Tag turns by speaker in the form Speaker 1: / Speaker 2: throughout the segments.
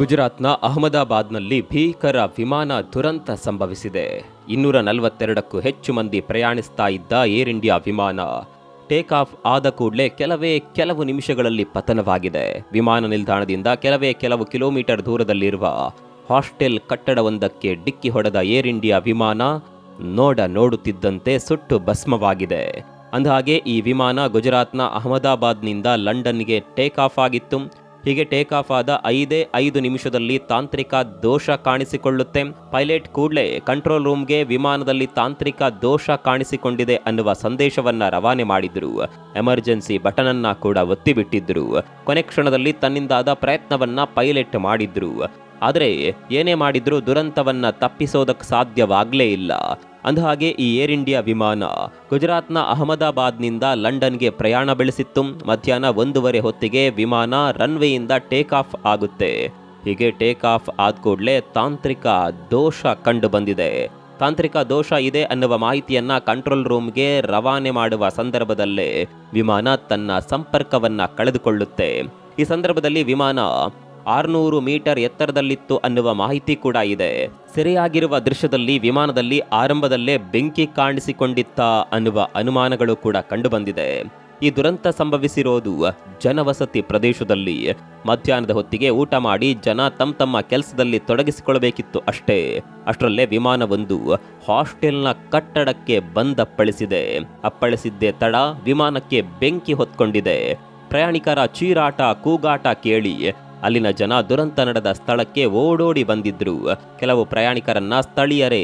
Speaker 1: ಗುಜರಾತ್ನ ಅಹಮದಾಬಾದ್ನಲ್ಲಿ ಭೀಕರ ವಿಮಾನ ದುರಂತ ಸಂಭವಿಸಿದೆ. 242ಕ್ಕೂ ಹೆಚ್ಚು ಮಂದಿ ಪ್ರಯಾಣಿಸ್ತಾ ಇದ್ದ ಏರ್ ಇಂಡಿಯಾ ವಿಮಾನ ಟೇಕ್ ಆಫ್ ಆದ ಕೂಡಲೇ ಕೆಲವು ನಿಮಿಷಗಳಲ್ಲಿ ಪತನವಾಗಿದೆ. ವಿಮಾನ ನಿಲ್ದಾಣದಿಂದ ಕೆಲವು ಕಿಲೋಮೀಟರ್ ದೂರದಲ್ಲಿರುವ ಹಾಸ್ಟೆಲ್ ಕಟ್ಟಡವೊಂದಕ್ಕೆ ಡಿಕ್ಕಿ ಹೊಡೆದ ಏರ್ ಇಂಡಿಯಾ ವಿಮಾನ ನೋಡುತ್ತಿದ್ದಂತೆ ಸುಟ್ಟು ಭಸ್ಮವಾಗಿದೆ. ಅಂದಹಾಗೆ ಈ ವಿಮಾನ ಗುಜರಾತ್ನ ಅಹಮದಾಬಾದ್ನಿಂದ ಲಂಡನ್ಗೆ ಟೇಕ್ ಆಫ್ ಆಗಿತ್ತು. ಹೀಗೆ ಟೇಕ್ ಆಫ್ ಆದ 5 ನಿಮಿಷದಲ್ಲಿ ತಾಂತ್ರಿಕ ದೋಷ ಕಾಣಿಸಿಕೊಳ್ಳುತ್ತೆ. ಪೈಲಟ್ ಕೂಡಲೇ ಕಂಟ್ರೋಲ್ ರೂಮ್ಗೆ ವಿಮಾನದಲ್ಲಿ ತಾಂತ್ರಿಕ ದೋಷ ಕಾಣಿಸಿಕೊಂಡಿದೆ ಅನ್ನುವ ಸಂದೇಶವನ್ನ ರವಾನೆ ಮಾಡಿದ್ರು. ಎಮರ್ಜೆನ್ಸಿ ಬಟನ್ ಅನ್ನ ಕೂಡ ಒತ್ತಿಬಿಟ್ಟಿದ್ರು. ಕೊನೆ ಕ್ಷಣದಲ್ಲಿ ತನ್ನಿಂದಾದ ಪ್ರಯತ್ನವನ್ನ ಪೈಲಟ್ ಮಾಡಿದ್ರು. ಆದರೆ ಏನೇ ಮಾಡಿದ್ರು ದುರಂತವನ್ನ ತಪ್ಪಿಸೋದಕ್ಕೆ ಸಾಧ್ಯವಾಗಲೇ ಇಲ್ಲ. ಅಂದಹಾಗೆ ಈ ಏರ್ ಇಂಡಿಯಾ ವಿಮಾನ ಗುಜರಾತ್ನ ಅಹಮದಾಬಾದ್ನಿಂದ ಲಂಡನ್ಗೆ ಪ್ರಯಾಣ ಬೆಳೆಸಿತ್ತು. ಮಧ್ಯಾಹ್ನ 1:15 ಹೊತ್ತಿಗೆ ವಿಮಾನ ರನ್ವೇಯಿಂದ ಟೇಕ್ ಆಫ್ ಆಗುತ್ತೆ. ಹೀಗೆ ಟೇಕ್ ಆಫ್ ಆದ ಕೂಡಲೇ ತಾಂತ್ರಿಕ ದೋಷ ಕಂಡು ಬಂದಿದೆ. ತಾಂತ್ರಿಕ ದೋಷ ಇದೆ ಅನ್ನುವ ಮಾಹಿತಿಯನ್ನ ಕಂಟ್ರೋಲ್ ರೂಮ್ಗೆ ರವಾನೆ ಮಾಡುವ ಸಂದರ್ಭದಲ್ಲೇ ವಿಮಾನ ತನ್ನ ಸಂಪರ್ಕವನ್ನ ಕಳೆದುಕೊಳ್ಳುತ್ತೆ. ಈ ಸಂದರ್ಭದಲ್ಲಿ ವಿಮಾನ 600 ಮೀಟರ್ ಎತ್ತರದಲ್ಲಿತ್ತು ಅನ್ನುವ ಮಾಹಿತಿ ಕೂಡ ಇದೆ. ಸೆರೆಯಾಗಿರುವ ದೃಶ್ಯದಲ್ಲಿ ವಿಮಾನದಲ್ಲಿ ಆರಂಭದಲ್ಲೇ ಬೆಂಕಿ ಕಾಣಿಸಿಕೊಂಡಿತ್ತ ಅನ್ನುವ ಅನುಮಾನಗಳು ಕೂಡ ಕಂಡುಬಂದಿದೆ. ಈ ದುರಂತ ಸಂಭವಿಸಿರೋದು ಜನವಸತಿ ಪ್ರದೇಶದಲ್ಲಿ. ಮಧ್ಯಾಹ್ನದ ಹೊತ್ತಿಗೆ ಊಟ ಮಾಡಿ ಜನ ತಮ್ಮ ಕೆಲಸದಲ್ಲಿ ತೊಡಗಿಸಿಕೊಳ್ಳಬೇಕಿತ್ತು ಅಷ್ಟೇ. ಅಷ್ಟರಲ್ಲೇ ವಿಮಾನವೊಂದು ಹಾಸ್ಟೆಲ್ನ ಕಟ್ಟಡಕ್ಕೆ ಬಂದಪ್ಪಳಿಸಿದೆ. ಅಪ್ಪಳಿಸಿದ್ದೇ ತಡ ವಿಮಾನಕ್ಕೆ ಬೆಂಕಿ ಹೊತ್ಕೊಂಡಿದೆ. ಪ್ರಯಾಣಿಕರ ಚೀರಾಟ ಕೂಗಾಟ ಕೇಳಿ ಅಲ್ಲಿನ ಜನ ದುರಂತ ನಡೆದ ಸ್ಥಳಕ್ಕೆ ಓಡೋಡಿ ಬಂದಿದ್ರು. ಕೆಲವು ಪ್ರಯಾಣಿಕರನ್ನ ಸ್ಥಳೀಯರೇ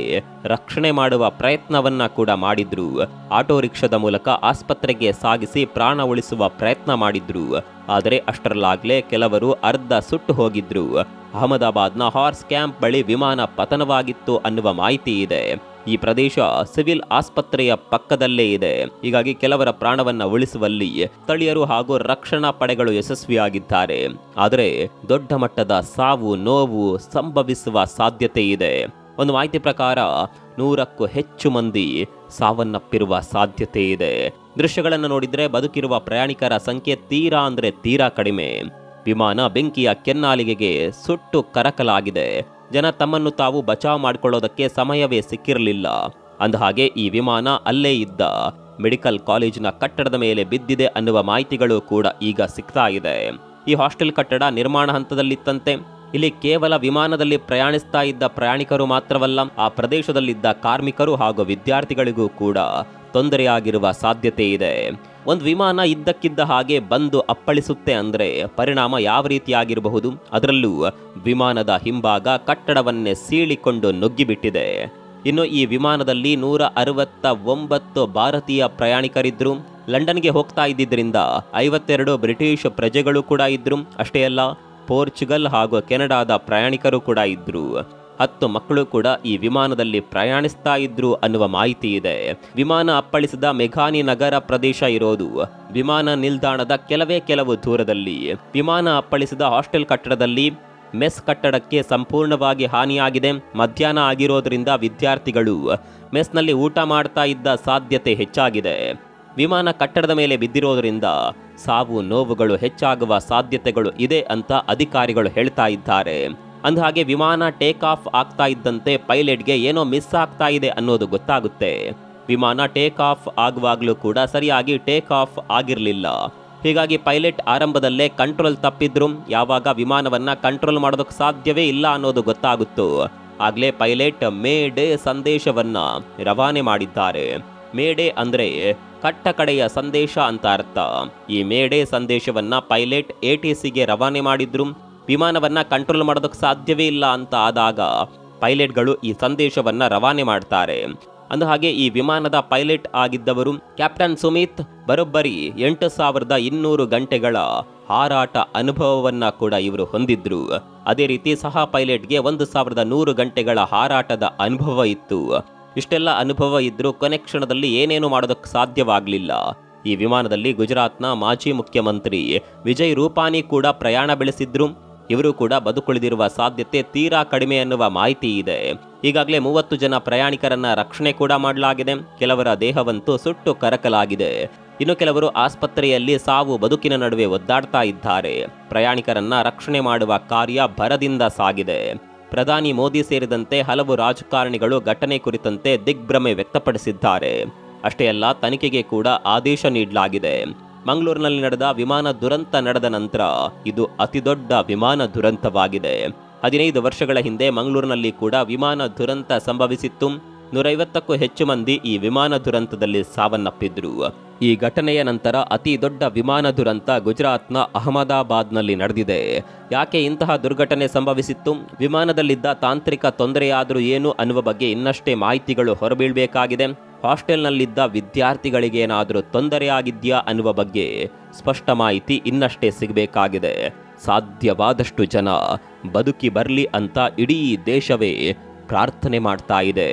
Speaker 1: ರಕ್ಷಣೆ ಮಾಡುವ ಪ್ರಯತ್ನವನ್ನ ಕೂಡ ಮಾಡಿದ್ರು. ಆಟೋ ರಿಕ್ಷಾದ ಮೂಲಕ ಆಸ್ಪತ್ರೆಗೆ ಸಾಗಿಸಿ ಪ್ರಾಣ ಉಳಿಸುವ ಪ್ರಯತ್ನ ಮಾಡಿದ್ರು. ಆದರೆ ಅಷ್ಟರಲ್ಲಾಗ್ಲೇ ಕೆಲವರು ಅರ್ಧ ಸುಟ್ಟು ಹೋಗಿದ್ರು. ಅಹಮದಾಬಾದ್ನ ಹಾರ್ಸ್ ಕ್ಯಾಂಪ್ ಬಳಿ ವಿಮಾನ ಪತನವಾಗಿತ್ತು ಅನ್ನುವ ಮಾಹಿತಿ ಇದೆ. ಈ ಪ್ರದೇಶ ಸಿವಿಲ್ ಆಸ್ಪತ್ರೆಯ ಪಕ್ಕದಲ್ಲೇ ಇದೆ. ಹೀಗಾಗಿ ಕೆಲವರ ಪ್ರಾಣವನ್ನ ಉಳಿಸುವಲ್ಲಿ ಸ್ಥಳೀಯರು ಹಾಗೂ ರಕ್ಷಣಾ ಪಡೆಗಳು ಯಶಸ್ವಿಯಾಗಿದ್ದಾರೆ. ಆದರೆ ದೊಡ್ಡ ಮಟ್ಟದ ಸಾವು ನೋವು ಸಂಭವಿಸುವ ಸಾಧ್ಯತೆ ಇದೆ. ಒಂದು ಮಾಹಿತಿ ಪ್ರಕಾರ 100ಕ್ಕೂ ಹೆಚ್ಚು ಮಂದಿ ಸಾವನ್ನಪ್ಪಿರುವ ಸಾಧ್ಯತೆ ಇದೆ. ದೃಶ್ಯಗಳನ್ನು ನೋಡಿದ್ರೆ ಬದುಕಿರುವ ಪ್ರಯಾಣಿಕರ ಸಂಖ್ಯೆ ತೀರಾ ಕಡಿಮೆ. ವಿಮಾನ ಬೆಂಕಿಯ ಕೆನ್ನಾಲಿಗೆಗೆ ಸುಟ್ಟು ಕರಕಲಾಗಿದೆ. ಜನ ತಮ್ಮನ್ನು ತಾವು ಬಚಾವ್ ಮಾಡಿಕೊಳ್ಳೋದಕ್ಕೆ ಸಮಯವೇ ಸಿಕ್ಕಿರಲಿಲ್ಲ. ಅಂದಹಾಗೆ ಈ ವಿಮಾನ ಅಲ್ಲೇ ಇದ್ದ ಮೆಡಿಕಲ್ ಕಾಲೇಜಿನ ಕಟ್ಟಡದ ಮೇಲೆ ಬಿದ್ದಿದೆ ಅನ್ನುವ ಮಾಹಿತಿಗಳು ಕೂಡ ಈಗ ಸಿಗ್ತಾ ಇದೆ. ಈ ಹಾಸ್ಟೆಲ್ ಕಟ್ಟಡ ನಿರ್ಮಾಣ ಹಂತದಲ್ಲಿತ್ತಂತೆ. ಇಲ್ಲಿ ಕೇವಲ ವಿಮಾನದಲ್ಲಿ ಪ್ರಯಾಣಿಸ್ತಾ ಇದ್ದ ಪ್ರಯಾಣಿಕರು ಮಾತ್ರವಲ್ಲ, ಆ ಪ್ರದೇಶದಲ್ಲಿದ್ದ ಕಾರ್ಮಿಕರು ಹಾಗೂ ವಿದ್ಯಾರ್ಥಿಗಳಿಗೂ ಕೂಡ ತೊಂದರೆಯಾಗಿರುವ ಸಾಧ್ಯತೆ ಇದೆ. ಒಂದು ವಿಮಾನ ಇದ್ದಕ್ಕಿದ್ದ ಹಾಗೆ ಬಂದು ಅಪ್ಪಳಿಸುತ್ತೆ ಅಂದ್ರೆ ಪರಿಣಾಮ ಯಾವ ರೀತಿಯಾಗಿರಬಹುದು? ಅದರಲ್ಲೂ ವಿಮಾನದ ಹಿಂಭಾಗ ಕಟ್ಟಡವನ್ನೇ ಸೀಳಿಕೊಂಡು ನುಗ್ಗಿಬಿಟ್ಟಿದೆ. ಇನ್ನು ಈ ವಿಮಾನದಲ್ಲಿ 169 ಭಾರತೀಯ ಪ್ರಯಾಣಿಕರಿದ್ರು. ಲಂಡನ್ಗೆ ಹೋಗ್ತಾ ಇದ್ದಿದ್ದರಿಂದ 52 ಬ್ರಿಟಿಷ್ ಪ್ರಜೆಗಳು ಕೂಡ ಇದ್ರು. ಅಷ್ಟೇ ಅಲ್ಲ, ಪೋರ್ಚುಗಲ್ ಹಾಗೂ ಕೆನಡಾದ ಪ್ರಯಾಣಿಕರು ಕೂಡ ಇದ್ರು. 10 ಮಕ್ಕಳು ಕೂಡ ಈ ವಿಮಾನದಲ್ಲಿ ಪ್ರಯಾಣಿಸ್ತಾ ಇದ್ರು ಅನ್ನುವ ಮಾಹಿತಿ ಇದೆ. ವಿಮಾನ ಅಪ್ಪಳಿಸಿದ ಮೆಘಾನಿ ನಗರ ಪ್ರದೇಶ ಇರೋದು ವಿಮಾನ ನಿಲ್ದಾಣದ ಕೆಲವು ದೂರದಲ್ಲಿ. ವಿಮಾನ ಅಪ್ಪಳಿಸಿದ ಹಾಸ್ಟೆಲ್ ಕಟ್ಟಡದಲ್ಲಿ ಮೆಸ್ ಕಟ್ಟಡಕ್ಕೆ ಸಂಪೂರ್ಣವಾಗಿ ಹಾನಿಯಾಗಿದೆ. ಮಧ್ಯಾಹ್ನ ಆಗಿರೋದ್ರಿಂದ ವಿದ್ಯಾರ್ಥಿಗಳು ಮೆಸ್ನಲ್ಲಿ ಊಟ ಮಾಡ್ತಾ ಇದ್ದ ಸಾಧ್ಯತೆ ಹೆಚ್ಚಾಗಿದೆ. ವಿಮಾನ ಕಟ್ಟಡದ ಮೇಲೆ ಬಿದ್ದಿರೋದ್ರಿಂದ ಸಾವು ನೋವುಗಳು ಹೆಚ್ಚಾಗುವ ಸಾಧ್ಯತೆಗಳು ಇದೆ ಅಂತ ಅಧಿಕಾರಿಗಳು ಹೇಳ್ತಾ ಇದ್ದಾರೆ. ಅಂದಹಾಗೆ ವಿಮಾನ ಟೇಕ್ ಆಫ್ ಆಗ್ತಾ ಇದ್ದಂತೆ ಪೈಲಟ್ಗೆ ಏನೋ ಮಿಸ್ ಆಗ್ತಾ ಇದೆ ಅನ್ನೋದು ಗೊತ್ತಾಗುತ್ತೆ. ವಿಮಾನ ಟೇಕ್ ಆಫ್ ಆಗುವಾಗಲೂ ಕೂಡ ಸರಿಯಾಗಿ ಟೇಕ್ ಆಫ್ ಆಗಿರಲಿಲ್ಲ. ಹೀಗಾಗಿ ಪೈಲಟ್ ಆರಂಭದಲ್ಲೇ ಕಂಟ್ರೋಲ್ ತಪ್ಪಿದ್ರು. ಯಾವಾಗ ವಿಮಾನವನ್ನ ಕಂಟ್ರೋಲ್ ಮಾಡೋದಕ್ಕೆ ಸಾಧ್ಯವೇ ಇಲ್ಲ ಅನ್ನೋದು ಗೊತ್ತಾಗುತ್ತೋ ಆಗ್ಲೇ ಪೈಲಟ್ ಮೇ ಡೇ ಸಂದೇಶವನ್ನ ರವಾನೆ ಮಾಡಿದ್ದಾರೆ. ಮೇ ಡೇ ಅಂದ್ರೆ ಕಟ್ಟ ಕಡೆಯ ಸಂದೇಶ ಅಂತ ಅರ್ಥ. ಈ ಮೇ ಡೇ ಸಂದೇಶವನ್ನ ಪೈಲಟ್ ATCಗೆ ರವಾನೆ ಮಾಡಿದ್ರು. ವಿಮಾನವನ್ನ ಕಂಟ್ರೋಲ್ ಮಾಡೋದಕ್ಕೆ ಸಾಧ್ಯವೇ ಇಲ್ಲ ಅಂತ ಆದಾಗ ಪೈಲಟ್ಗಳು ಈ ಸಂದೇಶವನ್ನ ರವಾನೆ ಮಾಡ್ತಾರೆ. ಅಂದಹಾಗೆ ಈ ವಿಮಾನದ ಪೈಲಟ್ ಆಗಿದ್ದವರು ಕ್ಯಾಪ್ಟನ್ ಸುಮಿತ್ ಬರೋಬ್ಬರಿ 8200 ಗಂಟೆಗಳ ಹಾರಾಟ ಅನುಭವವನ್ನ ಕೂಡ ಇವರು ಹೊಂದಿದ್ರು. ಅದೇ ರೀತಿ ಸಹ ಪೈಲಟ್ಗೆ 1100 ಗಂಟೆಗಳ ಹಾರಾಟದ ಅನುಭವ ಇತ್ತು. ಇಷ್ಟೆಲ್ಲ ಅನುಭವ ಇದ್ರೂ ಕೊನೆ ಕ್ಷಣದಲ್ಲಿ ಏನೇನು ಮಾಡೋದಕ್ಕೆ ಸಾಧ್ಯವಾಗಲಿಲ್ಲ. ಈ ವಿಮಾನದಲ್ಲಿ ಗುಜರಾತ್ನ ಮಾಜಿ ಮುಖ್ಯಮಂತ್ರಿ ವಿಜಯ್ ರೂಪಾನಿ ಕೂಡ ಪ್ರಯಾಣ ಬೆಳೆಸಿದ್ರು. ಇವರು ಕೂಡ ಬದುಕುಳಿದಿರುವ ಸಾಧ್ಯತೆ ತೀರಾ ಕಡಿಮೆ ಅನ್ನುವ ಮಾಹಿತಿ ಇದೆ. ಈಗಾಗಲೇ 30 ಜನ ಪ್ರಯಾಣಿಕರನ್ನ ರಕ್ಷಣೆ ಕೂಡ ಮಾಡಲಾಗಿದೆ. ಕೆಲವರ ದೇಹವಂತೂ ಸುಟ್ಟು ಕರಕಲಾಗಿದೆ. ಇನ್ನು ಕೆಲವರು ಆಸ್ಪತ್ರೆಯಲ್ಲಿ ಸಾವು ಬದುಕಿನ ನಡುವೆ ಒದ್ದಾಡ್ತಾ ಇದ್ದಾರೆ. ಪ್ರಯಾಣಿಕರನ್ನ ರಕ್ಷಣೆ ಮಾಡುವ ಕಾರ್ಯ ಭರದಿಂದ ಸಾಗಿದೆ. ಪ್ರಧಾನಿ ಮೋದಿ ಸೇರಿದಂತೆ ಹಲವು ರಾಜಕಾರಣಿಗಳು ಘಟನೆ ಕುರಿತಂತೆ ದಿಗ್ಭ್ರಮೆ ವ್ಯಕ್ತಪಡಿಸಿದ್ದಾರೆ. ಅಷ್ಟೇ ಅಲ್ಲ, ತನಿಖೆಗೆ ಕೂಡ ಆದೇಶ ನೀಡಲಾಗಿದೆ. ಮಂಗಳೂರಿನಲ್ಲಿ ನಡೆದ ವಿಮಾನ ದುರಂತ ನಡೆದ ನಂತರ ಇದು ಅತಿದೊಡ್ಡ ವಿಮಾನ ದುರಂತವಾಗಿದೆ. 15 ವರ್ಷಗಳ ಹಿಂದೆ ಮಂಗಳೂರಿನಲ್ಲಿ ಕೂಡ ವಿಮಾನ ದುರಂತ ಸಂಭವಿಸಿತ್ತು. 150ಕ್ಕೂ ಹೆಚ್ಚು ಮಂದಿ ಈ ವಿಮಾನ ದುರಂತದಲ್ಲಿ ಸಾವನ್ನಪ್ಪಿದ್ರು. ಈ ಘಟನೆಯ ನಂತರ ಅತಿ ದೊಡ್ಡ ವಿಮಾನ ದುರಂತ ಗುಜರಾತ್ನ ಅಹಮದಾಬಾದ್ನಲ್ಲಿ ನಡೆದಿದೆ. ಯಾಕೆ ಇಂತಹ ದುರ್ಘಟನೆ ಸಂಭವಿಸಿತ್ತು, ವಿಮಾನದಲ್ಲಿದ್ದ ತಾಂತ್ರಿಕ ತೊಂದರೆಯಾದರೂ ಏನು ಅನ್ನುವ ಬಗ್ಗೆ ಇನ್ನಷ್ಟೇ ಮಾಹಿತಿಗಳು ಹೊರಬೀಳಬೇಕಾಗಿದೆ. ಹಾಸ್ಟೆಲ್ನಲ್ಲಿದ್ದ ವಿದ್ಯಾರ್ಥಿಗಳಿಗೇನಾದರೂ ತೊಂದರೆಯಾಗಿದ್ಯಾ ಅನ್ನುವ ಬಗ್ಗೆ ಸ್ಪಷ್ಟ ಮಾಹಿತಿ ಇನ್ನಷ್ಟೇ ಸಿಗಬೇಕಾಗಿದೆ. ಸಾಧ್ಯವಾದಷ್ಟು ಜನ ಬದುಕಿ ಬರಲಿ ಅಂತ ಇಡೀ ದೇಶವೇ ಪ್ರಾರ್ಥನೆ ಮಾಡ್ತಾ ಇದೆ.